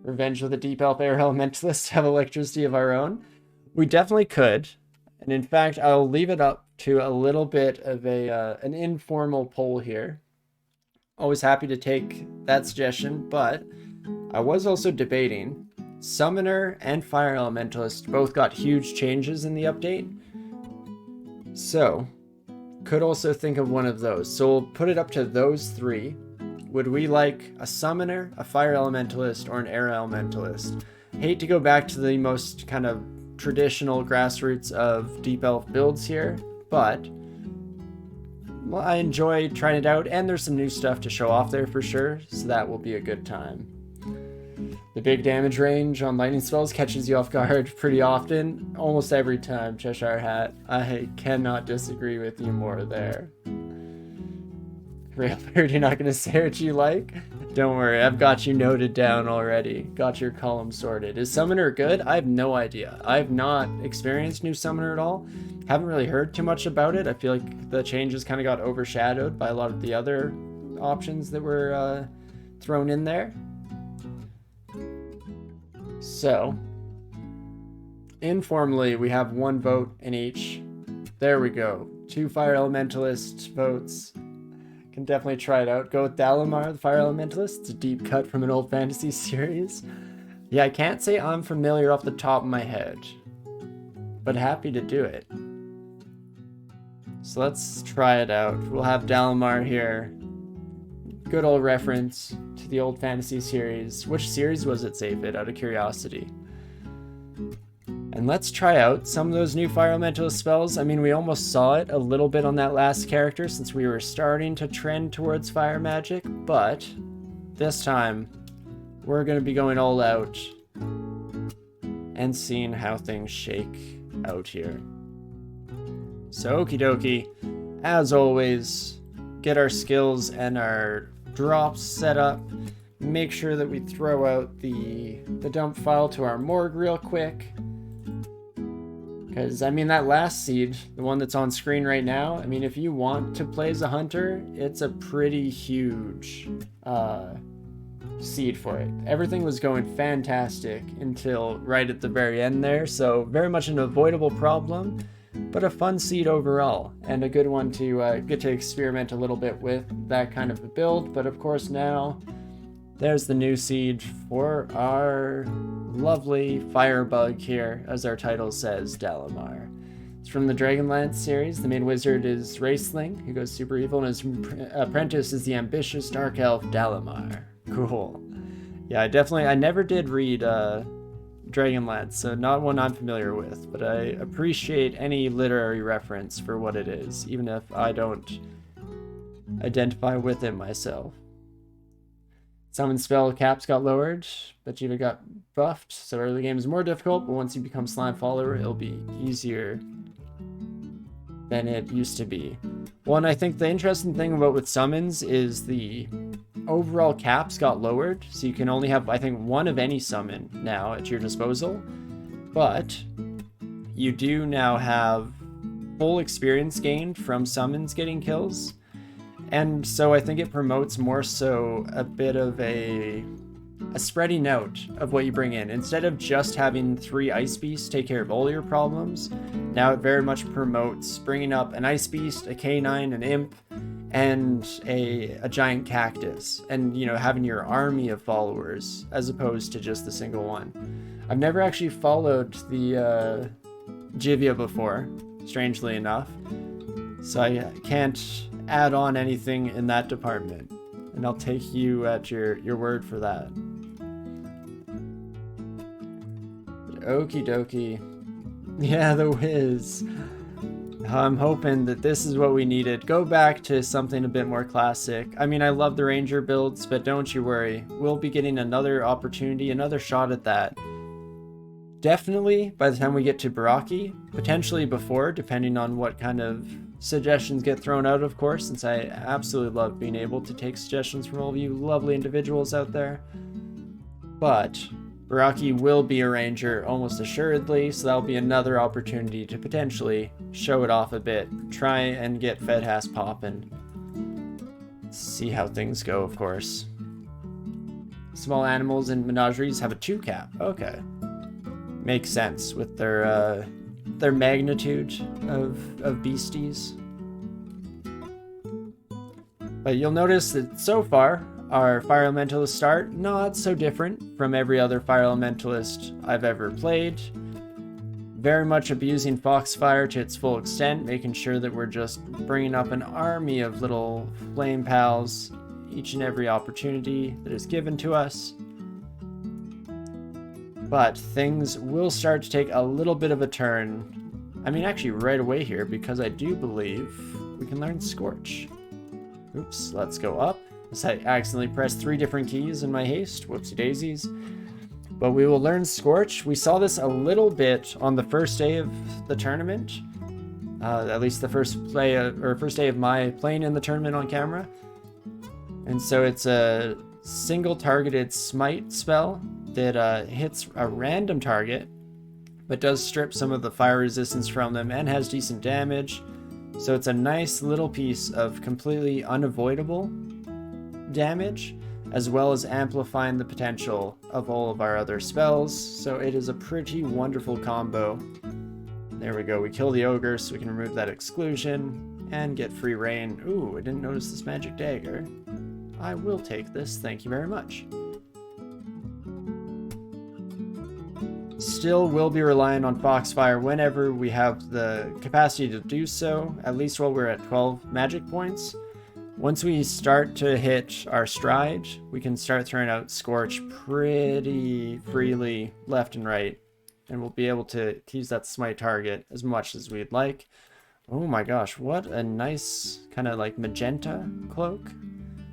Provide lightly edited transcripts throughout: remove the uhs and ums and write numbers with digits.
Revenge of the Deep Elf Air Elementalists have electricity of our own? We definitely could. And in fact, I'll leave it up to a little bit of an informal poll here. Always happy to take that suggestion, but I was also debating Summoner and Fire Elementalist both got huge changes in the update. So, could also think of one of those. So we'll put it up to those three. Would we like a Summoner, a Fire Elementalist, or an Air Elementalist? Hate to go back to the most kind of traditional grassroots of Deep Elf builds here, but well, I enjoy trying it out, and there's some new stuff to show off there for sure, so that will be a good time. The big damage range on lightning spells catches you off guard pretty often, almost every time, Cheshire Hat. I cannot disagree with you more there. Railbird, you're not going to say what you like? Don't worry, I've got you noted down already. Got your column sorted. Is Summoner good? I have no idea. I've not experienced new Summoner at all. Haven't really heard too much about it. I feel like the changes kind of got overshadowed by a lot of the other options that were thrown in there. So, informally, we have one vote in each. There we go. 2 Fire Elementalist votes. Can definitely try it out. Go with Dalamar, the Fire Elementalist. It's a deep cut from an old fantasy series. Yeah, I can't say I'm familiar off the top of my head, but happy to do it. So let's try it out. We'll have Dalamar here. Good old reference to the old fantasy series. Which series was it, Safid, out of curiosity? And let's try out some of those new Fire Elementalist spells. I mean, we almost saw it a little bit on that last character since we were starting to trend towards fire magic, but this time we're going to be going all out and seeing how things shake out here. So okie dokie, as always, get our skills and our drops set up. Make sure that we throw out the dump file to our morgue real quick. Because, I mean, that last seed, the one that's on screen right now, I mean, if you want to play as a hunter, it's a pretty huge seed for it. Everything was going fantastic until right at the very end there, so very much an avoidable problem, but a fun seed overall, and a good one to get to experiment a little bit with that kind of a build. But of course now, there's the new seed for our lovely firebug here, as our title says, Dalamar. It's from the Dragonlance series. The main wizard is Raceling, who goes super evil, and his apprentice is the ambitious dark elf Dalamar. Cool. Yeah, I never did read Dragonlance, so not one I'm familiar with, but I appreciate any literary reference for what it is, even if I don't identify with it myself. Summon spell caps got lowered, but even got buffed, so early game is more difficult, but once you become Slime Follower, it'll be easier than it used to be. Well, and I think the interesting thing about with summons is the overall caps got lowered, so you can only have, I think, one of any summon now at your disposal, but you do now have full experience gained from summons getting kills. And so I think it promotes more so a bit of a spreading out of what you bring in. Instead of just having 3 Ice Beasts take care of all your problems, now it very much promotes bringing up an Ice Beast, a Canine, an Imp, and a giant cactus. And, you know, having your army of followers as opposed to just the single one. I've never actually followed the Jivia before, strangely enough. So I can't add on anything in that department, and I'll take you at your word for that. Okie dokie. Yeah, the whiz. I'm hoping that this is what we needed. Go back to something a bit more classic. I mean, I love the Ranger builds, but don't you worry. We'll be getting another opportunity, another shot at that. Definitely by the time we get to Baraki, potentially before, depending on what kind of suggestions get thrown out, of course, since I absolutely love being able to take suggestions from all of you lovely individuals out there. But Baraki will be a ranger almost assuredly, so that'll be another opportunity to potentially show it off a bit. Try and get Fedhas poppin'. See how things go, of course. small animals and menageries have a 2 cap. Okay. Makes sense with their magnitude of beasties. But you'll notice that so far, our Fire Elementalist start, not so different from every other Fire Elementalist I've ever played. Very much abusing Foxfire to its full extent, making sure that we're just bringing up an army of little flame pals each and every opportunity that is given to us. But things will start to take a little bit of a turn. I mean, actually right away here, because I do believe we can learn Scorch. Oops, let's go up. I accidentally pressed 3 different keys in my haste. Whoopsie daisies. But we will learn Scorch. We saw this a little bit on the first day of the tournament. At least the first day of my playing in the tournament on camera. And so it's a single targeted smite spell that hits a random target, but does strip some of the fire resistance from them and has decent damage. So it's a nice little piece of completely unavoidable damage, as well as amplifying the potential of all of our other spells. So it is a pretty wonderful combo. There we go, we kill the ogre so we can remove that exclusion and get free reign. Ooh, I didn't notice this magic dagger. I will take this, thank you very much. Still will be relying on Foxfire whenever we have the capacity to do so, at least while we're at 12 magic points. Once we start to hit our stride, we can start throwing out Scorch pretty freely left and right, and we'll be able to use that smite target as much as we'd like. Oh my gosh, what a nice kind of like magenta cloak.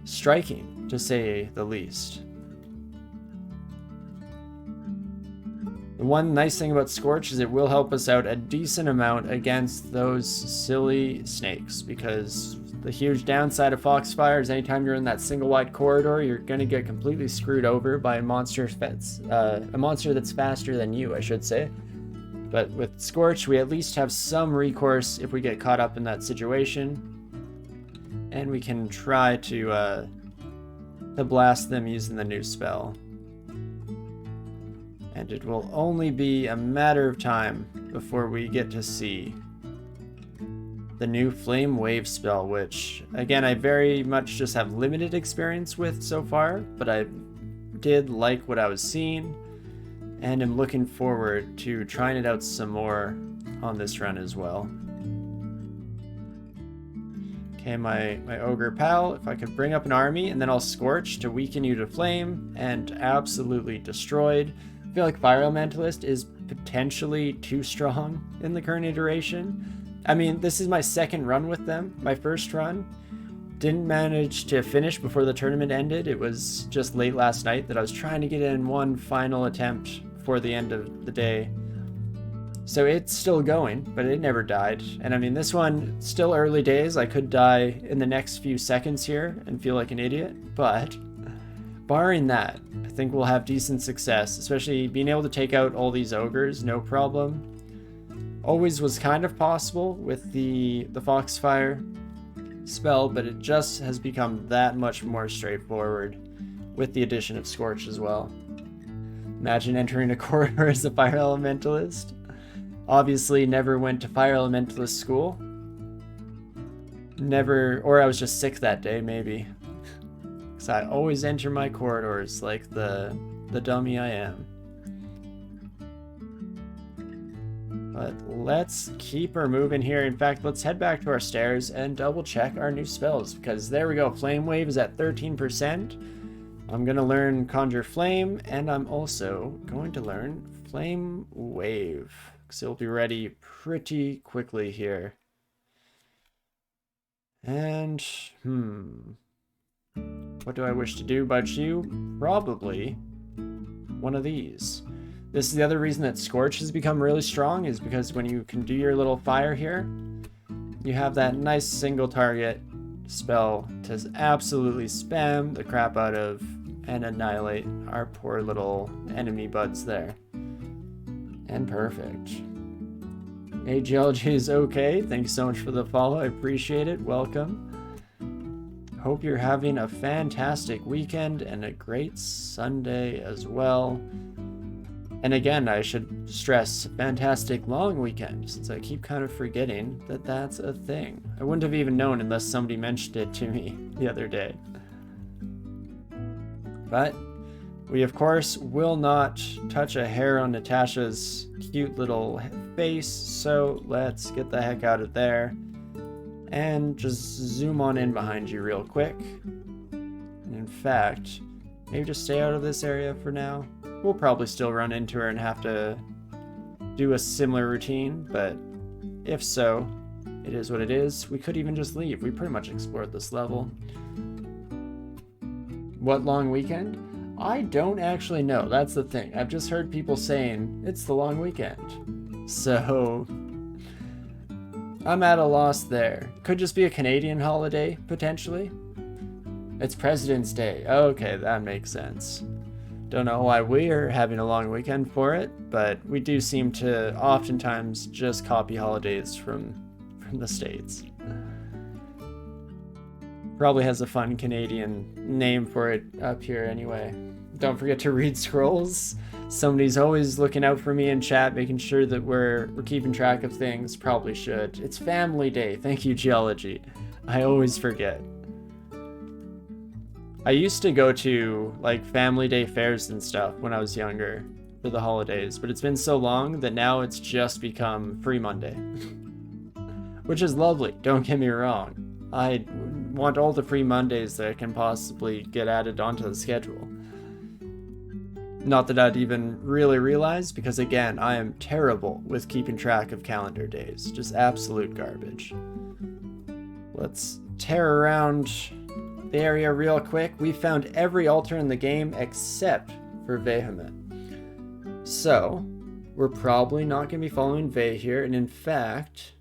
Striking, to say the least. The one nice thing about Scorch is it will help us out a decent amount against those silly snakes, because the huge downside of Foxfire is anytime you're in that single wide corridor, you're going to get completely screwed over by a monster that's faster than you, I should say. But with Scorch, we at least have some recourse if we get caught up in that situation. And we can try to blast them using the new spell. And it will only be a matter of time before we get to see the new Flame Wave spell, which, again, I very much just have limited experience with so far, but I did like what I was seeing, and am looking forward to trying it out some more on this run as well. Okay, my ogre pal, if I could bring up an army, and then I'll Scorch to weaken you to flame, and absolutely destroyed. I feel like Fire Elementalist is potentially too strong in the current iteration. I mean, this is my second run with them. My first run didn't manage to finish before the tournament ended. It was just late last night that I was trying to get in one final attempt before the end of the day. So it's still going, but it never died. And I mean, this one, still early days. I could die in the next few seconds here and feel like an idiot, but barring that, I think we'll have decent success, especially being able to take out all these ogres, no problem. Always was kind of possible with the Foxfire spell, but it just has become that much more straightforward with the addition of Scorch as well. Imagine entering a corridor as a Fire Elementalist. Obviously never went to Fire Elementalist school. Never, or I was just sick that day, maybe. Because I always enter my corridors like the dummy I am. But let's keep her moving here. In fact, let's head back to our stairs and double check our new spells, because there we go. Flame Wave is at 13%. I'm going to learn Conjure Flame, and I'm also going to learn Flame Wave, because it'll be ready pretty quickly here. And, what do I wish to do about you? Probably one of these. This is the other reason that Scorch has become really strong, is because when you can do your little fire here, you have that nice single target spell to absolutely spam the crap out of and annihilate our poor little enemy buds there. And perfect. AGLG is okay. Thanks so much for the follow. I appreciate it. Welcome. Hope you're having a fantastic weekend and a great Sunday as well. And again, I should stress fantastic long weekend, since I keep kind of forgetting that that's a thing. I wouldn't have even known unless somebody mentioned it to me the other day. But we, of course, will not touch a hair on Natasha's cute little face, so let's get the heck out of there and just zoom on in behind you real quick. And in fact, maybe just stay out of this area for now. We'll probably still run into her and have to do a similar routine, but if so, it is what it is. We could even just leave. We pretty much explored this level. What long weekend? I don't actually know. That's the thing. I've just heard people saying it's the long weekend. So I'm at a loss there. Could just be a Canadian holiday, potentially. It's President's Day. Okay, that makes sense. Don't know why we're having a long weekend for it, but we do seem to oftentimes just copy holidays from the States. Probably has a fun Canadian name for it up here anyway. Don't forget to read scrolls. Somebody's always looking out for me in chat, making sure that we're keeping track of things. Probably should. It's Family Day. Thank you, Geology. I always forget. I used to go to like Family Day fairs and stuff when I was younger for the holidays, but it's been so long that now it's just become Free Monday. Which is lovely, don't get me wrong. I want all the free Mondays that I can possibly get added onto the schedule. Not that I'd even really realize, because again, I am terrible with keeping track of calendar days. Just absolute garbage. Let's tear around the area real quick. We found every altar in the game except for Vehement. So, we're probably not going to be following Veh here, and in fact,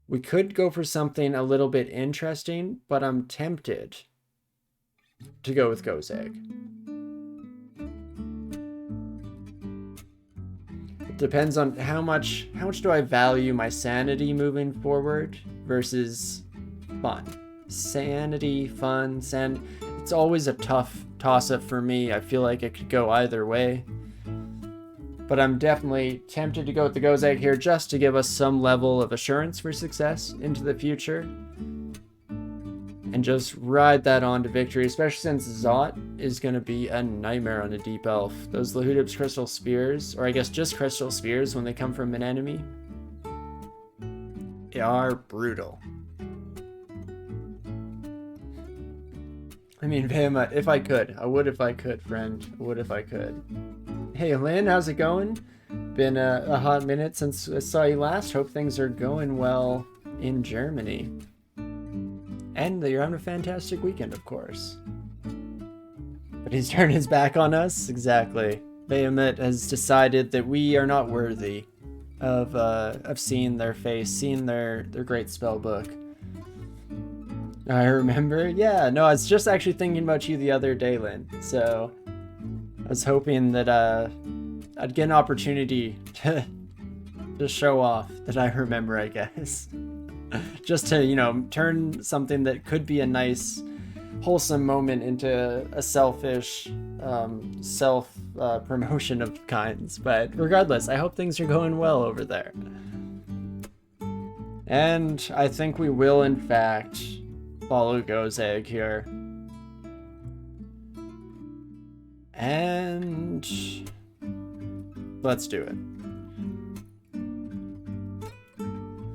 we could go for something a little bit interesting, but I'm tempted to go with Gozag. It depends on how much do I value my sanity moving forward versus fun. Sanity, fun, it's always a tough toss-up for me. I feel like it could go either way. But I'm definitely tempted to go with the Gozag here just to give us some level of assurance for success into the future. And just ride that on to victory, especially since Zot is going to be a nightmare on a Deep Elf. Those Lahudib's Crystal Spears, or I guess just Crystal Spears when they come from an enemy, they are brutal. I mean, Vehement, if I could. I would if I could, friend. I would if I could. Hey, Lynn, how's it going? Been a hot minute since I saw you last. Hope things are going well in Germany. And that you're having a fantastic weekend, of course. But he's turned his back on us. Exactly. Vehement has decided that we are not worthy of seeing their face, seeing their great spell book. I remember. Yeah, no, I was just actually thinking about you the other day, Lynn. So I was hoping that I'd get an opportunity to show off that I remember, I guess. Just to, turn something that could be a nice, wholesome moment into a selfish self-promotion of kinds. But regardless, I hope things are going well over there. And I think we will, in fact, follow Gozag here. And let's do it.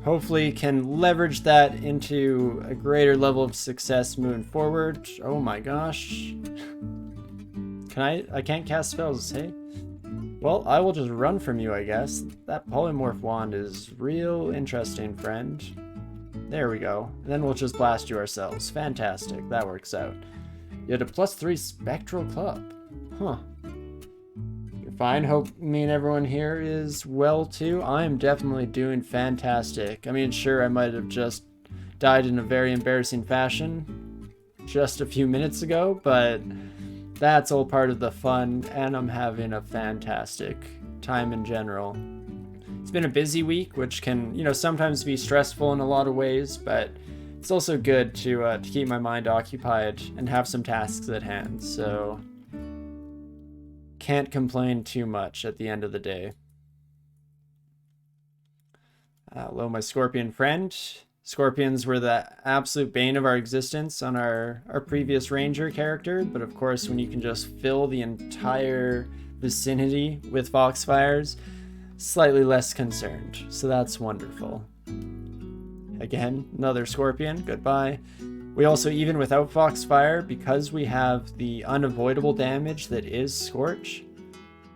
Hopefully can leverage that into a greater level of success moving forward. Oh my gosh. I can't cast spells, hey? Well, I will just run from you, I guess. That polymorph wand is real interesting, friend. There we go. And then we'll just blast you ourselves. Fantastic. That works out. You had a +3 spectral club. Huh. You're fine. Hope me and everyone here is well too. I am definitely doing fantastic. I mean, sure, I might have just died in a very embarrassing fashion just a few minutes ago, but that's all part of the fun, and I'm having a fantastic time in general. It's been a busy week, which can, sometimes be stressful in a lot of ways, but it's also good to keep my mind occupied and have some tasks at hand, so can't complain too much at the end of the day. Hello, my scorpion friend. Scorpions were the absolute bane of our existence on our previous ranger character, but of course when you can just fill the entire vicinity with foxfires, slightly less concerned, so that's wonderful. Again, another scorpion, goodbye. We also, even without foxfire, because we have the unavoidable damage that is Scorch,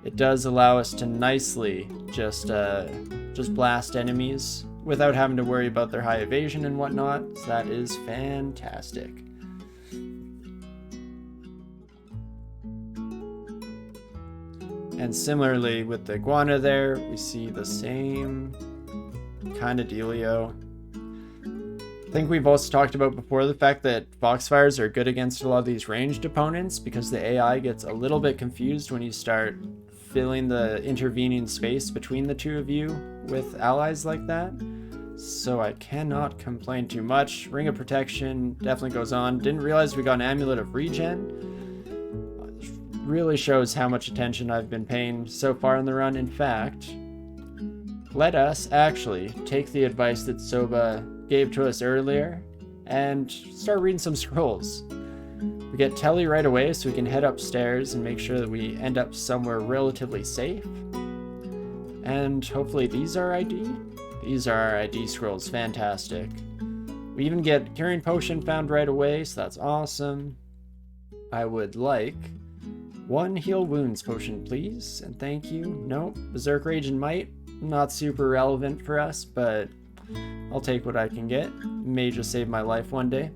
it does allow us to nicely just blast enemies without having to worry about their high evasion and whatnot, so that is fantastic. And similarly with the iguana there, we see the same kind of dealio. I think we've also talked about before the fact that Foxfires are good against a lot of these ranged opponents because the AI gets a little bit confused when you start filling the intervening space between the two of you with allies like that. So I cannot complain too much. Ring of Protection definitely goes on. Didn't realize we got an Amulet of Regen. Really shows how much attention I've been paying so far in the run. In fact, let us actually take the advice that Soba gave to us earlier and start reading some scrolls. We get Telly right away, so we can head upstairs and make sure that we end up somewhere relatively safe. And hopefully these are ID? These are our ID scrolls, fantastic. We even get Curing Potion found right away, so that's awesome. I would like one Heal Wounds potion, please, and thank you. Nope, Berserk Rage and Might, not super relevant for us, but I'll take what I can get. May just save my life one day.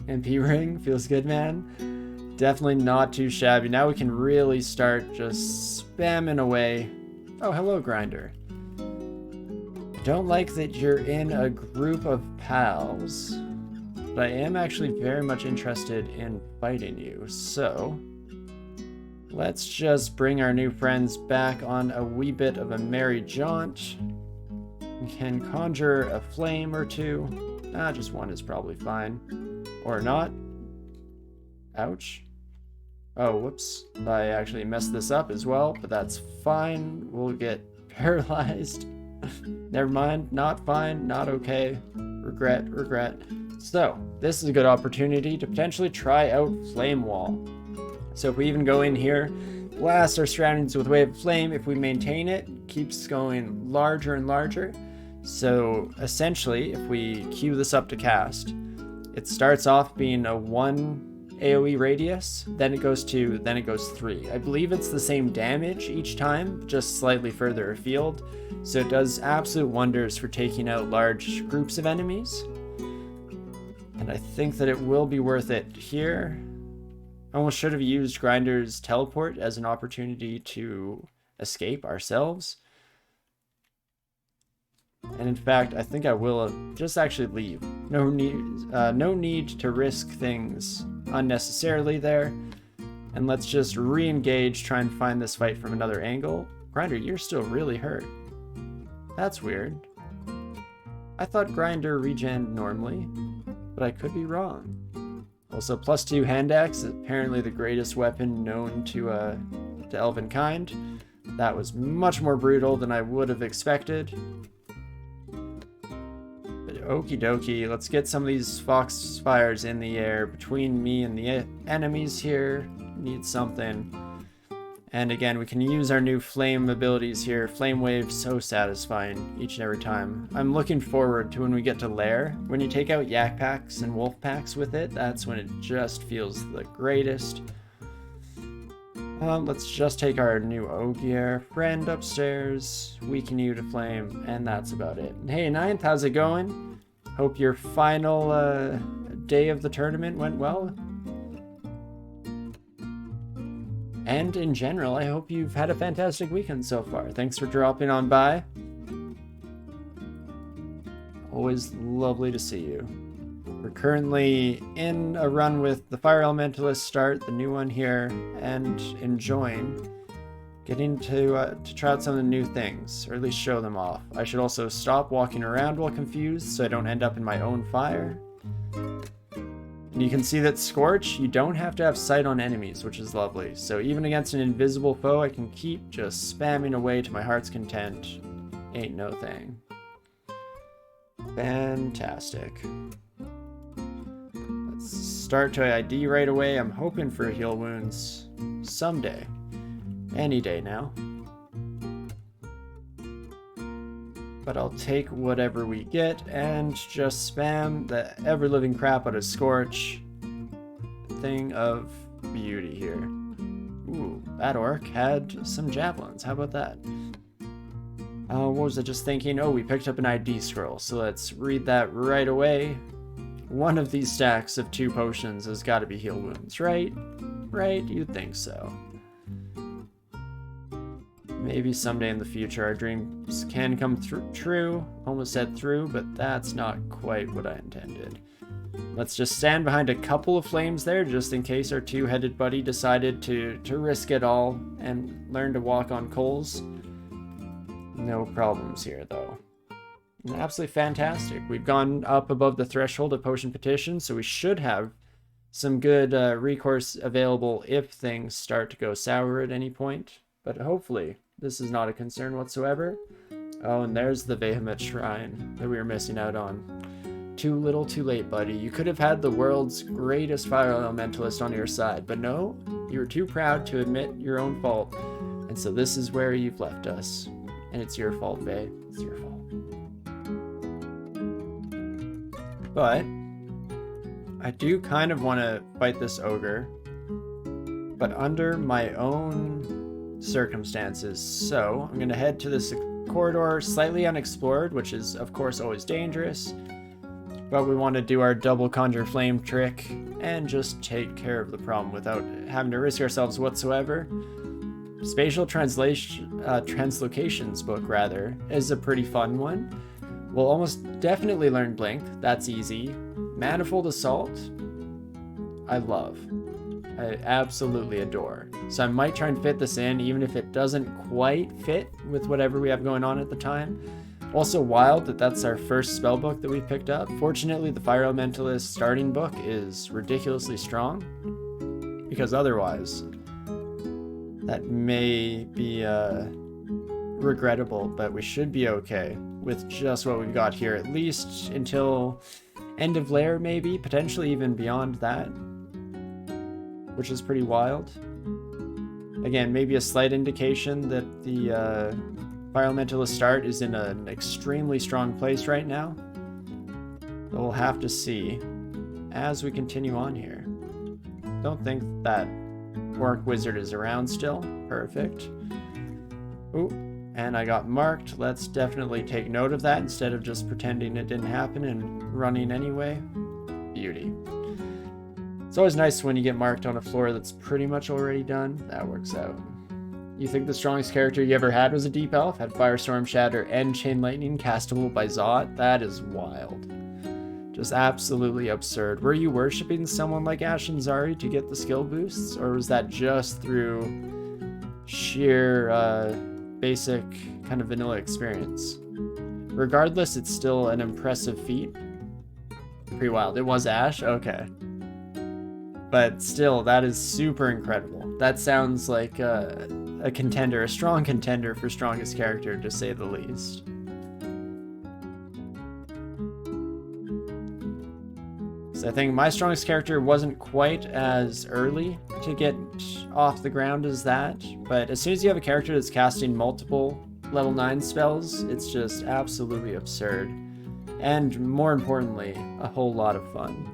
MP Ring, feels good, man. Definitely not too shabby. Now we can really start just spamming away. Oh, hello, Grinder. Don't like that you're in a group of pals, but I am actually very much interested in fighting you, so let's just bring our new friends back on a wee bit of a merry jaunt. We can conjure a flame or two. Just one is probably fine. Or not. Ouch. Oh, whoops. I actually messed this up as well, but that's fine. We'll get paralyzed. Never mind. Not fine. Not okay. Regret. So, this is a good opportunity to potentially try out Flame Wall. So if we even go in here, blast our surroundings with Wave of Flame, if we maintain it, it keeps going larger and larger. So essentially, if we queue this up to cast, it starts off being a 1 AoE radius, then it goes 2, then it goes 3. I believe it's the same damage each time, just slightly further afield. So it does absolute wonders for taking out large groups of enemies. And I think that it will be worth it here. I almost should have used Grinder's teleport as an opportunity to escape ourselves. And in fact, I think I will just actually leave. No need to risk things unnecessarily there. And let's just re-engage, try and find this fight from another angle. Grinder, you're still really hurt. That's weird. I thought Grinder regened normally, but I could be wrong. Also, +2 hand axe, apparently the greatest weapon known to elven kind. That was much more brutal than I would have expected. But okie dokie, let's get some of these foxfires in the air between me and the enemies here. Need something. And again, we can use our new flame abilities here. Flame Wave, so satisfying each and every time. I'm looking forward to when we get to Lair. When you take out yak packs and wolf packs with it, that's when it just feels the greatest. Let's just take our new Ogier friend upstairs, weaken you to flame, and that's about it. Hey, Ninth, how's it going? Hope your final day of the tournament went well. And in general, I hope you've had a fantastic weekend so far. Thanks for dropping on by. Always lovely to see you. We're currently in a run with the Fire Elementalist start, the new one here, and enjoying getting to try out some of the new things, or at least show them off. I should also stop walking around while confused so I don't end up in my own fire. And you can see that Scorch, you don't have to have sight on enemies, which is lovely. So even against an invisible foe, I can keep just spamming away to my heart's content. Ain't no thing. Fantastic. Let's start to ID right away. I'm hoping for heal wounds someday. Any day now. But I'll take whatever we get and just spam the ever-living crap out of Scorch. Thing of beauty here. Ooh, that orc had some javelins. How about that? What was I just thinking? Oh, we picked up an ID scroll, so let's read that right away. One of these stacks of 2 potions has got to be heal wounds, right? Right? You'd think so. Maybe someday in the future our dreams can come true. Almost said through, but that's not quite what I intended. Let's just stand behind a couple of flames there, just in case our 2-headed buddy decided to risk it all and learn to walk on coals. No problems here, though. Absolutely fantastic. We've gone up above the threshold of potion petition, so we should have some good recourse available if things start to go sour at any point. But hopefully this is not a concern whatsoever. Oh, and there's the Behemoth Shrine that we were missing out on. Too little, too late, buddy. You could have had the world's greatest fire elementalist on your side, but no, you were too proud to admit your own fault. And so this is where you've left us. And it's your fault, Vay. It's your fault. But I do kind of want to fight this ogre, but under my own circumstances. So I'm going to head to this corridor slightly unexplored, which is of course always dangerous, but we want to do our double conjure flame trick and just take care of the problem without having to risk ourselves whatsoever. Spatial translocations book rather is a pretty fun one. We'll almost definitely learn blink, that's easy. Manifold assault, I love. I absolutely adore. So I might try and fit this in, even if it doesn't quite fit with whatever we have going on at the time. Also wild that that's our first spell book that we picked up. Fortunately, the Fire Elementalist starting book is ridiculously strong, because otherwise that may be regrettable, but we should be okay with just what we've got here, at least until end of lair maybe, potentially even beyond that, which is pretty wild. Again, maybe a slight indication that the Fire Elementalist start is in an extremely strong place right now. But we'll have to see as we continue on here. Don't think that Orc Wizard is around still. Perfect. Ooh, and I got marked. Let's definitely take note of that instead of just pretending it didn't happen and running anyway. Beauty. It's always nice when you get marked on a floor that's pretty much already done. That works out. You think the strongest character you ever had was a deep elf? Had Firestorm, Shatter, and Chain Lightning castable by Zot? That is wild. Just absolutely absurd. Were you worshipping someone like Ashen Zari to get the skill boosts? Or was that just through sheer basic kind of vanilla experience? Regardless, it's still an impressive feat. Pretty wild. It was Ash? Okay. But still, that is super incredible. That sounds like a contender, a strong contender for strongest character, to say the least. So I think my strongest character wasn't quite as early to get off the ground as that, but as soon as you have a character that's casting multiple level 9 spells, it's just absolutely absurd. And more importantly, a whole lot of fun.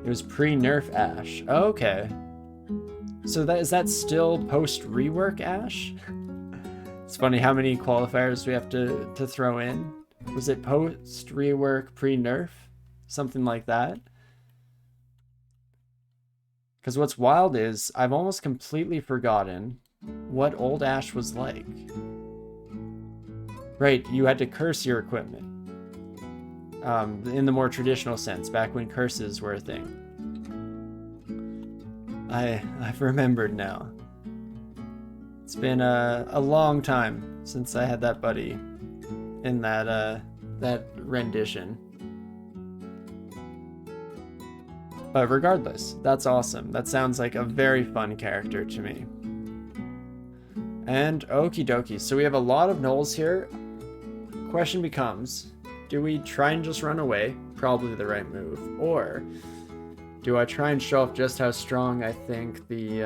It was pre-nerf Ash. Oh, okay. So is that still post-rework Ash? It's funny how many qualifiers we have to throw in. Was it post-rework, pre-nerf? Something like that. Because what's wild is I've almost completely forgotten what old Ash was like. Right, you had to curse your equipment. In the more traditional sense, back when curses were a thing. I've remembered now. It's been a long time since I had that buddy in that rendition. But regardless, that's awesome. That sounds like a very fun character to me. And okie dokie, so we have a lot of gnolls here. Question becomes, do we try and just run away? Probably the right move. Or do I try and show off just how strong I think the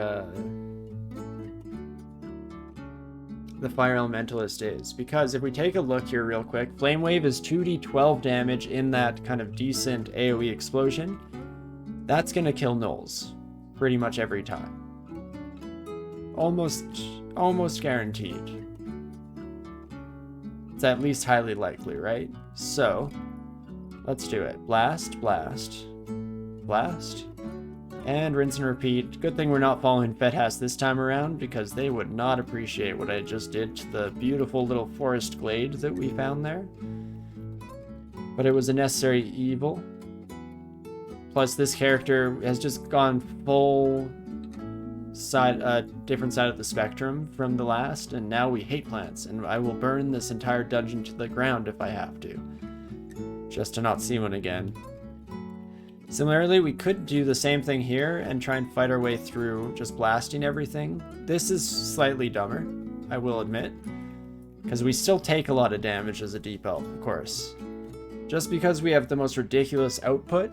Fire Elementalist is? Because if we take a look here real quick, Flame Wave is 2d12 damage in that kind of decent AoE explosion. That's gonna kill gnolls pretty much every time. Almost guaranteed. It's at least highly likely, right? So, let's do it. Blast, blast, blast, and rinse and repeat. Good thing we're not following Fedhas this time around, because they would not appreciate what I just did to the beautiful little forest glade that we found there. But it was a necessary evil. Plus, this character has just gone full different side of the spectrum from the last, and now we hate plants, and I will burn this entire dungeon to the ground if I have to, just to not see one again. Similarly, we could do the same thing here and try and fight our way through just blasting everything. This is slightly dumber, I will admit, because we still take a lot of damage as a deep elf, of course. Just because we have the most ridiculous output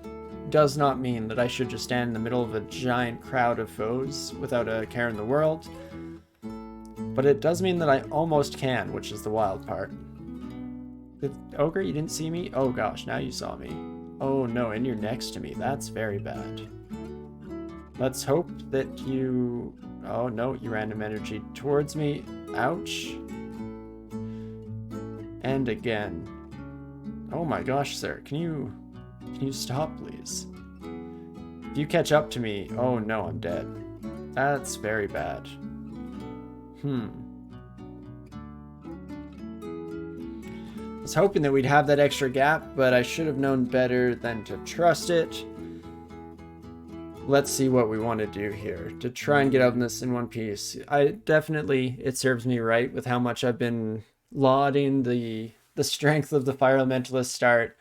does not mean that I should just stand in the middle of a giant crowd of foes without a care in the world. But it does mean that I almost can, which is the wild part. Ogre, you didn't see me? Oh gosh, now you saw me. Oh no, and you're next to me. That's very bad. Let's hope that you... Oh no, you random energy towards me. Ouch. And again. Oh my gosh, sir. Can you stop, please? If you catch up to me... Oh no, I'm dead. That's very bad. I was hoping that we'd have that extra gap, but I should have known better than to trust it. Let's see what we want to do here to try and get out of this in one piece. It serves me right with how much I've been lauding the strength of the Fire Elementalist start.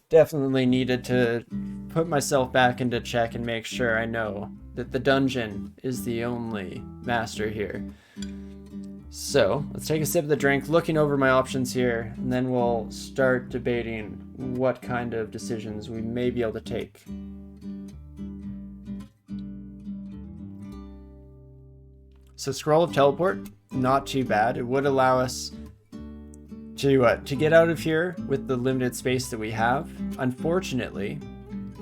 Definitely needed to put myself back into check and make sure I know that the dungeon is the only master here. So, let's take a sip of the drink, looking over my options here, and then we'll start debating what kind of decisions we may be able to take. So, Scroll of Teleport, not too bad. It would allow us to get out of here with the limited space that we have. Unfortunately,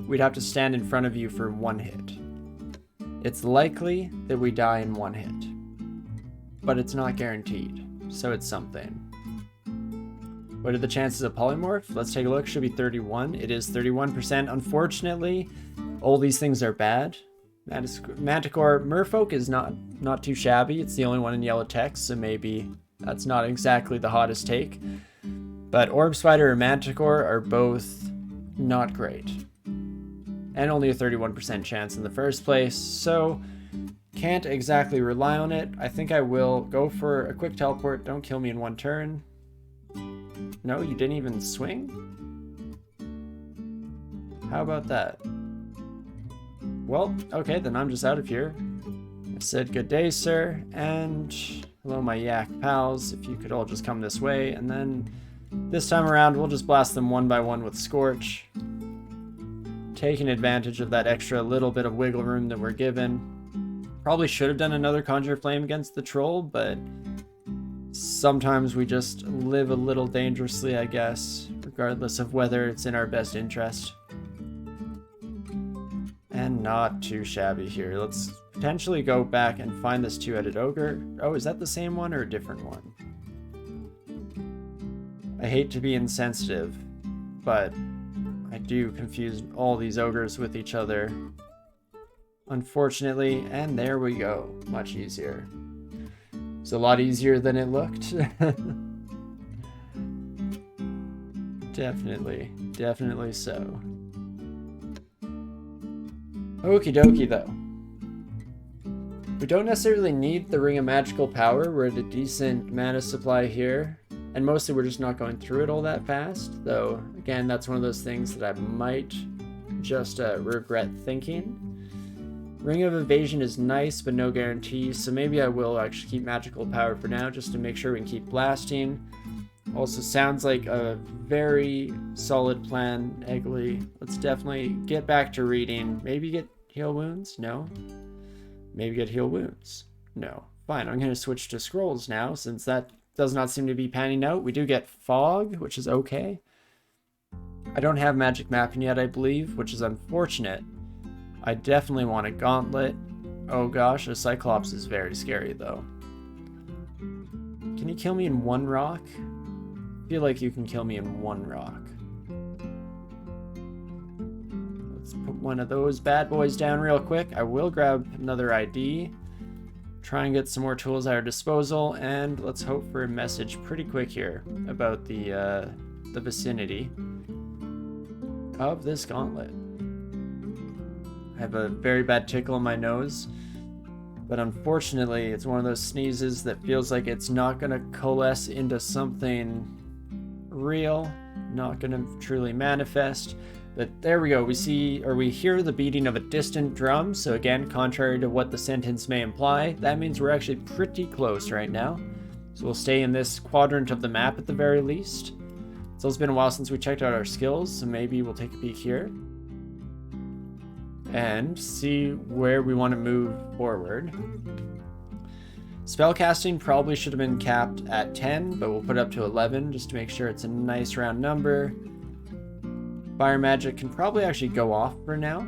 we'd have to stand in front of you for one hit. It's likely that we die in one hit, but it's not guaranteed, so it's something. What are the chances of polymorph? Let's take a look. Should be 31. It is 31%. Unfortunately, all these things are bad. Manticore Merfolk is not too shabby. It's the only one in yellow text, so maybe that's not exactly the hottest take. But Orb Spider and Manticore are both not great. And only a 31% chance in the first place, so can't exactly rely on it. I think I will go for a quick teleport. Don't kill me in one turn. No, you didn't even swing? How about that? Well, okay, then I'm just out of here. I said good day, sir, and hello, my yak pals. If you could all just come this way, and then this time around, we'll just blast them one by one with Scorch. Taking advantage of that extra little bit of wiggle room that we're given. Probably should have done another Conjure Flame against the troll, but sometimes we just live a little dangerously, I guess, regardless of whether it's in our best interest. And not too shabby here. Let's potentially go back and find this two-headed ogre. Oh, is that the same one or a different one? I hate to be insensitive, but I do confuse all these ogres with each other, unfortunately, and there we go. Much easier. It's a lot easier than it looked. Definitely so. Okie dokie, though. We don't necessarily need the Ring of Magical Power. We're at a decent mana supply here. And mostly we're just not going through it all that fast. Though, again, that's one of those things that I might just regret thinking. Ring of Evasion is nice, but no guarantees, so maybe I will actually keep magical power for now, just to make sure we can keep blasting. Also sounds like a very solid plan, Eggly. Let's definitely get back to reading. Maybe get Heal Wounds? No. Maybe get Heal Wounds? No. Fine, I'm going to switch to Scrolls now, since that does not seem to be panning out. We do get Fog, which is okay. I don't have Magic Mapping yet, I believe, which is unfortunate. I definitely want a Gauntlet. Oh gosh, a Cyclops is very scary, though. Can you kill me in one rock? I feel like you can kill me in one rock. Let's put one of those bad boys down real quick. I will grab another ID. Try and get some more tools at our disposal, and let's hope for a message pretty quick here about the vicinity of this gauntlet. I have a very bad tickle in my nose, but unfortunately it's one of those sneezes that feels like it's not going to coalesce into something real, not going to truly manifest. But there we go, we see, or we hear the beating of a distant drum, so again, contrary to what the sentence may imply, that means we're actually pretty close right now. So we'll stay in this quadrant of the map at the very least. So it's been a while since we checked out our skills, so maybe we'll take a peek here and see where we want to move forward. Spellcasting probably should have been capped at 10, but we'll put it up to 11 just to make sure it's a nice round number. Fire magic can probably actually go off for now.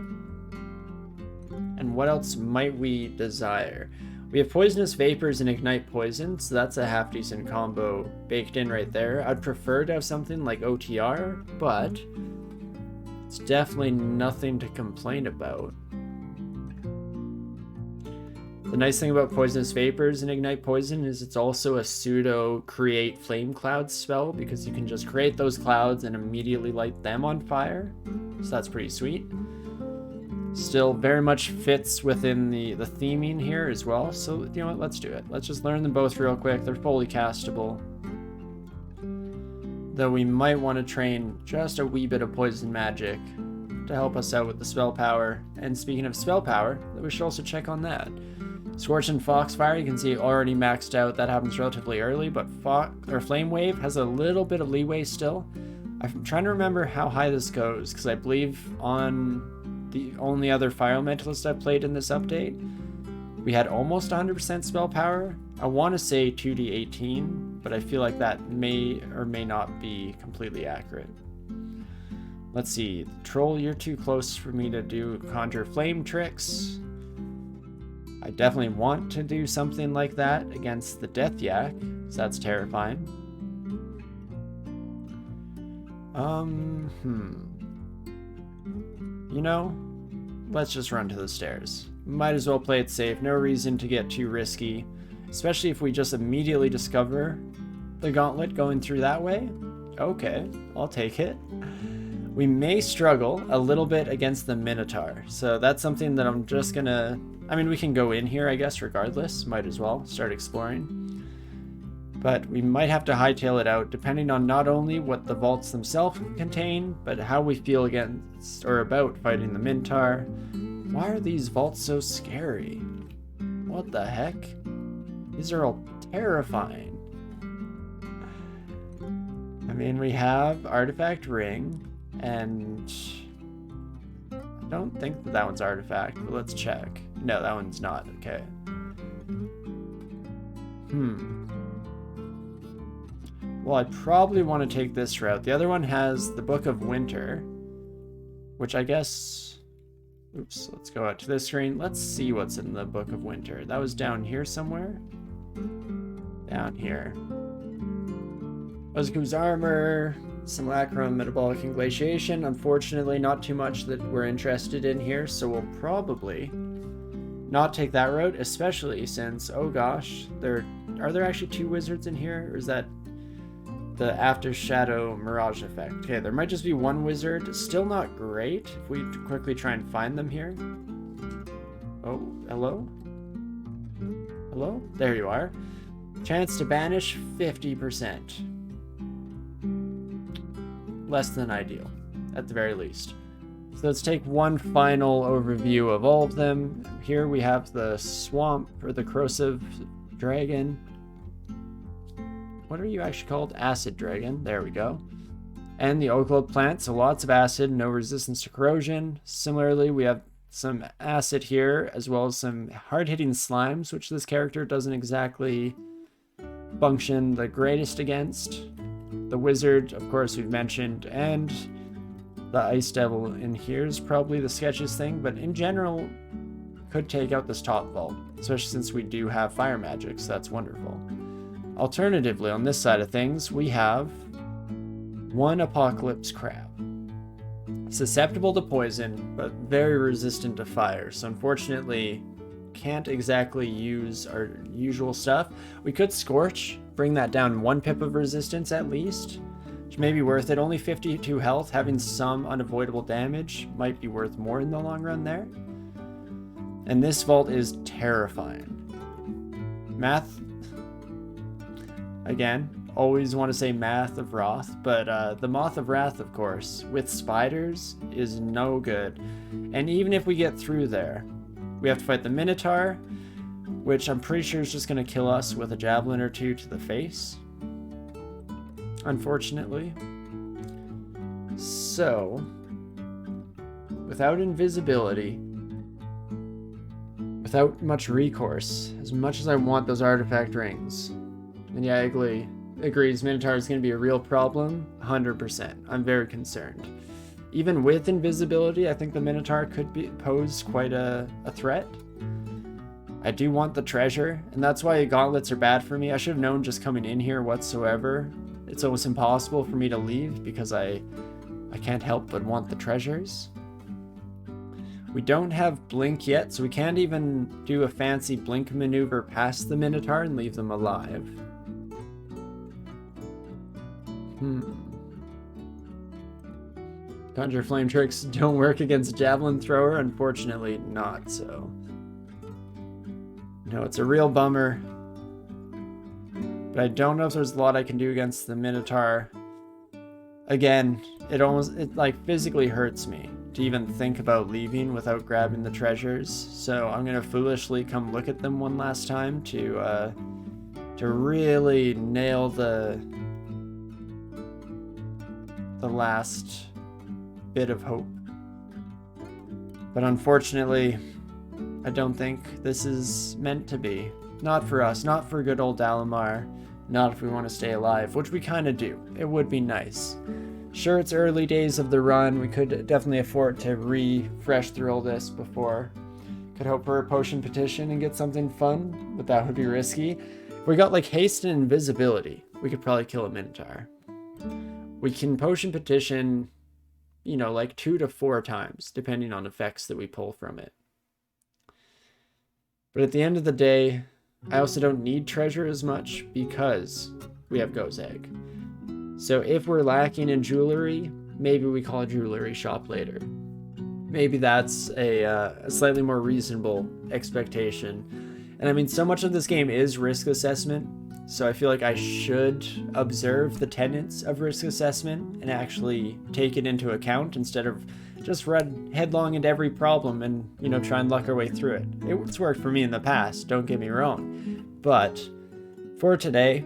And what else might we desire? We have poisonous vapors and ignite poison, so that's a half decent combo baked in right there. I'd prefer to have something like OTR, but it's definitely nothing to complain about. The nice thing about poisonous vapors and ignite poison is it's also a pseudo create flame clouds spell, because you can just create those clouds and immediately light them on fire. So that's pretty sweet. Still very much fits within the theming here as well. So you know what, let's do it. Let's just learn them both real quick. They're fully castable. Though we might want to train just a wee bit of poison magic to help us out with the spell power. And speaking of spell power, we should also check on that. Scorch and Foxfire, you can see already maxed out. That happens relatively early, but Flame Wave has a little bit of leeway still. I'm trying to remember how high this goes, because I believe on the only other Fire Elementalist I played in this update, we had almost 100% spell power. I want to say 2d18, but I feel like that may or may not be completely accurate. Let's see. Troll, you're too close for me to do conjure flame tricks. I definitely want to do something like that against the Death Yak, so that's terrifying. You know, let's just run to the stairs. Might as well play it safe, no reason to get too risky, especially if we just immediately discover the gauntlet going through that way. Okay, I'll take it. We may struggle a little bit against the Minotaur, so that's something that I'm just gonna... I mean, we can go in here, I guess, regardless. Might as well start exploring. But we might have to hightail it out, depending on not only what the vaults themselves contain, but how we feel against or about fighting the Minotaur. Why are these vaults so scary? What the heck? These are all terrifying. I mean, we have Artifact Ring, and I don't think that one's Artifact, but let's check. No, that one's not. Okay. Well, I probably want to take this route. The other one has the Book of Winter, which I guess... Oops, let's go out to this screen. Let's see what's in the Book of Winter. That was down here somewhere. Down here. Ozgu's Armor, Simulacrum, Metabolic Inglaciation. Unfortunately, not too much that we're interested in here, so we'll probably not take that route, especially since, oh gosh, are there actually two wizards in here, or is that the After Shadow Mirage effect? Okay, there might just be one wizard. Still not great if we quickly try and find them here. Oh, hello? Hello? There you are. Chance to banish, 50%. Less than ideal, at the very least. So let's take one final overview of all of them. Here we have the swamp, or the corrosive dragon. What are you actually called? Acid dragon. There we go. And the oak globe plant, so lots of acid, no resistance to corrosion. Similarly, we have some acid here, as well as some hard-hitting slimes, which this character doesn't exactly function the greatest against. The wizard, of course, we've mentioned, and the ice devil in here is probably the sketchiest thing, but in general, could take out this top vault, especially since we do have fire magic, so that's wonderful. Alternatively, on this side of things, we have one apocalypse crab. Susceptible to poison, but very resistant to fire, so unfortunately can't exactly use our usual stuff. We could scorch, bring that down 1 pip of resistance at least, which may be worth it. Only 52 health, having some unavoidable damage might be worth more in the long run there. And this vault is terrifying. Math, again, always want to say Math of Wrath, but the Moth of Wrath, of course, with spiders is no good. And even if we get through there, we have to fight the Minotaur, which I'm pretty sure is just going to kill us with a javelin or two to the face, unfortunately. So, without invisibility, without much recourse, as much as I want those artifact rings, and yeah, Egley agrees Minotaur is going to be a real problem, 100%. I'm very concerned. Even with invisibility, I think the Minotaur could pose quite a threat. I do want the treasure, and that's why gauntlets are bad for me. I should have known just coming in here whatsoever. It's almost impossible for me to leave because I can't help but want the treasures. We don't have blink yet, so we can't even do a fancy blink maneuver past the Minotaur and leave them alive. Conjure flame tricks don't work against javelin thrower, unfortunately not so. No, it's a real bummer. But I don't know if there's a lot I can do against the Minotaur. Again, it like physically hurts me to even think about leaving without grabbing the treasures. So I'm gonna foolishly come look at them one last time to really nail the last bit of hope. But unfortunately, I don't think this is meant to be. Not for us, not for good old Dalamar, not if we want to stay alive, which we kind of do. It would be nice. Sure, it's early days of the run. We could definitely afford to refresh through all this before. Could hope for a potion petition and get something fun, but that would be risky. If we got like haste and invisibility, we could probably kill a Minotaur. We can potion petition, you know, like 2 to 4 times, depending on effects that we pull from it. But at the end of the day, I also don't need treasure as much because we have Go's Egg. So if we're lacking in jewelry, maybe we call a jewelry shop later. Maybe that's a slightly more reasonable expectation. And I mean, so much of this game is risk assessment, so I feel like I should observe the tenets of risk assessment and actually take it into account instead of just run headlong into every problem and, you know, try and luck our way through it. It's worked for me in the past, don't get me wrong. But for today,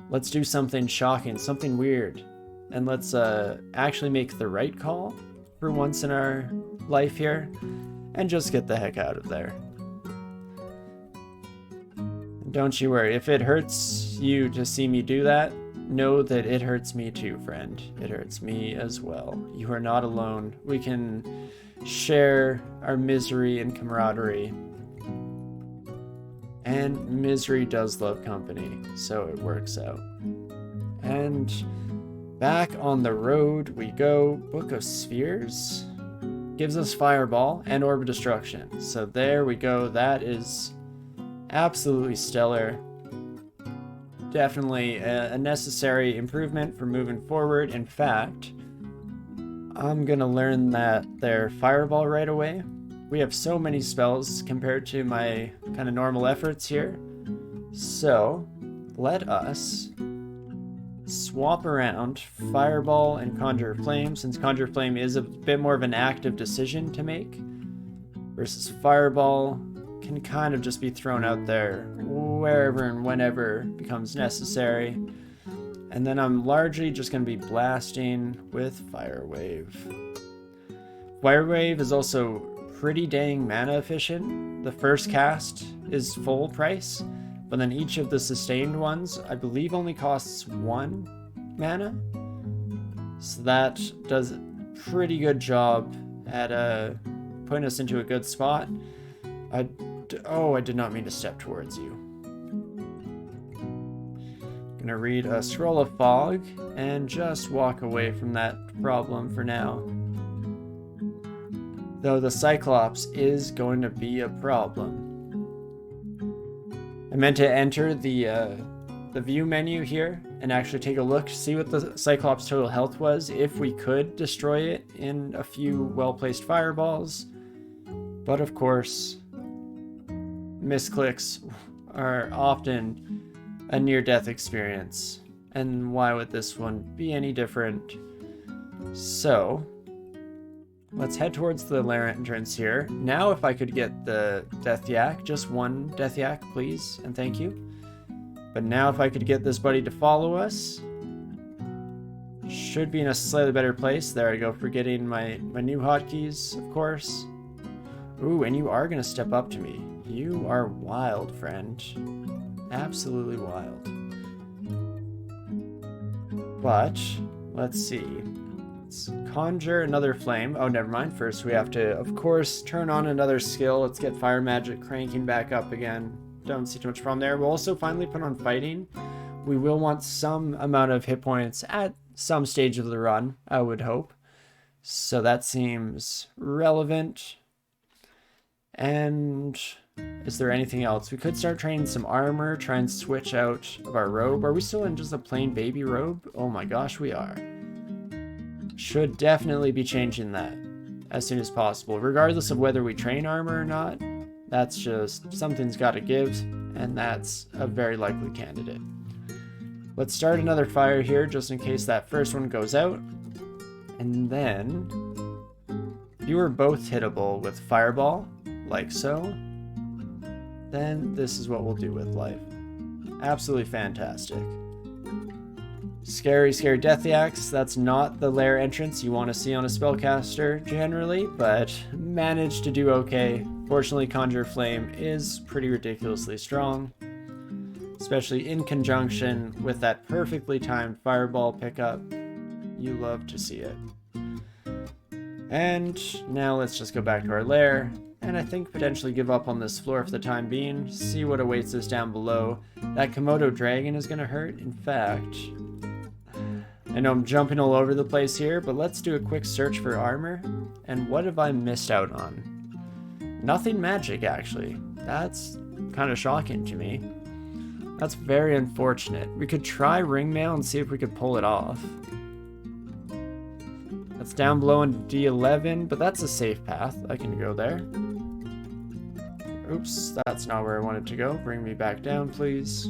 let's do something shocking, something weird. And let's actually make the right call for once in our life here and just get the heck out of there. Don't you worry, if it hurts you to see me do that, know that it hurts me too, friend. It hurts me as well. You are not alone. We can share our misery and camaraderie. And misery does love company, so it works out. And back on the road we go. Book of Spheres gives us Fireball and Orb of Destruction. So there we go. That is absolutely stellar. Definitely a necessary improvement for moving forward. In fact, I'm gonna learn that their Fireball right away. We have so many spells compared to my kind of normal efforts here. So let us swap around Fireball and Conjure Flame, since Conjure Flame is a bit more of an active decision to make, versus Fireball can kind of just be thrown out there wherever and whenever becomes necessary. And then I'm largely just going to be blasting with Fire Wave. Fire Wave is also pretty dang mana efficient. The first cast is full price, but then each of the sustained ones, I believe, only costs 1 mana. So that does a pretty good job at putting us into a good spot. Oh, I did not mean to step towards you. Gonna read a Scroll of Fog and just walk away from that problem for now. Though the Cyclops is going to be a problem. I meant to enter the view menu here and actually take a look, see what the Cyclops total health was, if we could destroy it in a few well-placed fireballs. But of course, misclicks are often a near-death experience. And why would this one be any different? So, let's head towards the lair entrance here. Now if I could get the Death Yak, just one Death Yak, please, and thank you. But now if I could get this buddy to follow us, should be in a slightly better place. There I go, forgetting my new hotkeys, of course. Ooh, and you are going to step up to me. You are wild, friend. Absolutely wild. But, let's see. Let's conjure another flame. Oh, never mind. First we have to, of course, turn on another skill. Let's get fire magic cranking back up again. Don't see too much problem there. We'll also finally put on fighting. We will want some amount of hit points at some stage of the run, I would hope. So that seems relevant. And is there anything else? We could start training some armor, try and switch out of our robe. Are we still in just a plain baby robe? Oh my gosh, we are. Should definitely be changing that as soon as possible, regardless of whether we train armor or not. That's just, something's got to give, and that's a very likely candidate. Let's start another fire here, just in case that first one goes out. And then, you are both hittable with Fireball, like so. Then this is what we'll do with life. Absolutely fantastic. Scary, scary Death Yaks. That's not the lair entrance you want to see on a spellcaster generally, but managed to do okay. Fortunately, Conjure Flame is pretty ridiculously strong, especially in conjunction with that perfectly timed Fireball pickup. You love to see it. And now let's just go back to our lair, and I think potentially give up on this floor for the time being, see what awaits us down below. That Komodo dragon is going to hurt. In fact, I know I'm jumping all over the place here, but let's do a quick search for armor. And what have I missed out on? Nothing magic, actually. That's kind of shocking to me. That's very unfortunate. We could try ringmail and see if we could pull it off. That's down below in D11, but that's a safe path. I can go there. Oops, that's not where I wanted to go. Bring me back down, please.